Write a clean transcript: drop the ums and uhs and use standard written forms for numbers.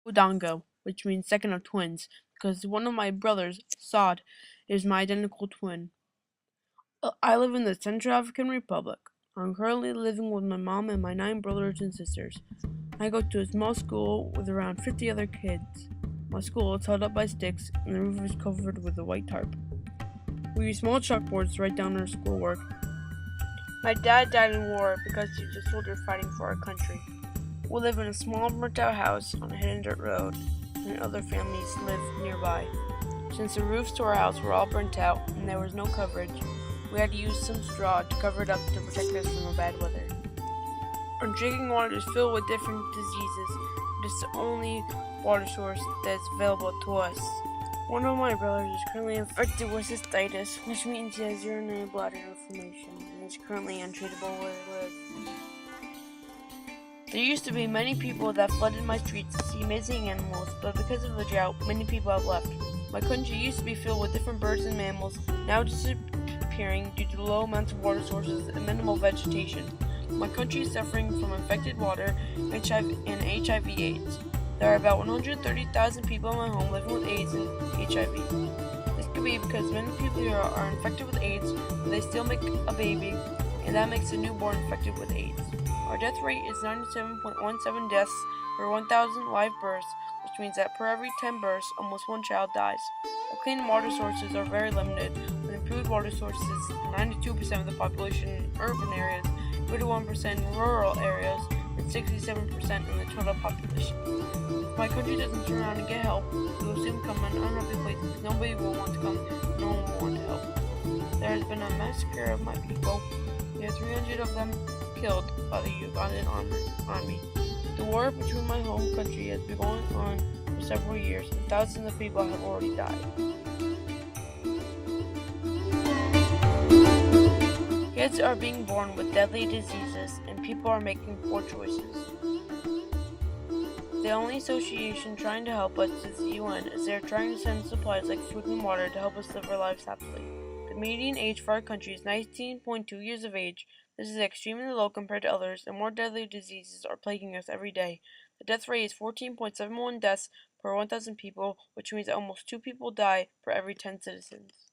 Udongo, which means second of twins, because one of my brothers, Saad, is my identical twin. I live in the Central African Republic. I'm currently living with my mom and my 9 brothers and sisters. I go to a small school with around 50 other kids. My school is held up by sticks and the roof is covered with a white tarp. We use small chalkboards to write down our schoolwork. My dad died in war because he was a soldier fighting for our country. We live in a small burnt-out house on a hidden dirt road, and other families live nearby. Since the roofs to our house were all burnt out and there was no coverage, we had to use some straw to cover it up to protect us from the bad weather. Our drinking water is filled with different diseases, but it's the only water source that's available to us. One of my brothers is currently infected with cystitis, which means he has urinary bladder inflammation and is currently untreatable where he lives. There used to be many people that flooded my streets to see amazing animals, but because of the drought, many people have left. My country used to be filled with different birds and mammals, now disappearing due to low amounts of water sources and minimal vegetation. My country is suffering from infected water and HIV/AIDS. There are about 130,000 people in my home living with AIDS and HIV. This could be because many people here are infected with AIDS, but they still make a baby, and that makes the newborn infected with AIDS. Our death rate is 97.17 deaths per 1,000 live births, which means that per every 10 births, almost 1 child dies. Our clean water sources are very limited, with improved water sources 92% of the population in urban areas, 41% in rural areas, and 67% in the total population. If my country doesn't turn around and get help, we will soon come an unhappy place because nobody will want to come, no one will want to help. There has been a massacre of my people. There are 300 of them killed by the Ugandan army. The war between my home country has been going on for several years, and thousands of people have already died. Kids are being born with deadly diseases, and people are making poor choices. The only association trying to help us is the UN, as they are trying to send supplies like food and water to help us live our lives happily. The median age for our country is 19.2 years of age. This is extremely low compared to others, and more deadly diseases are plaguing us every day. The death rate is 14.71 deaths per 1,000 people, which means that almost 2 people die per every 10 citizens.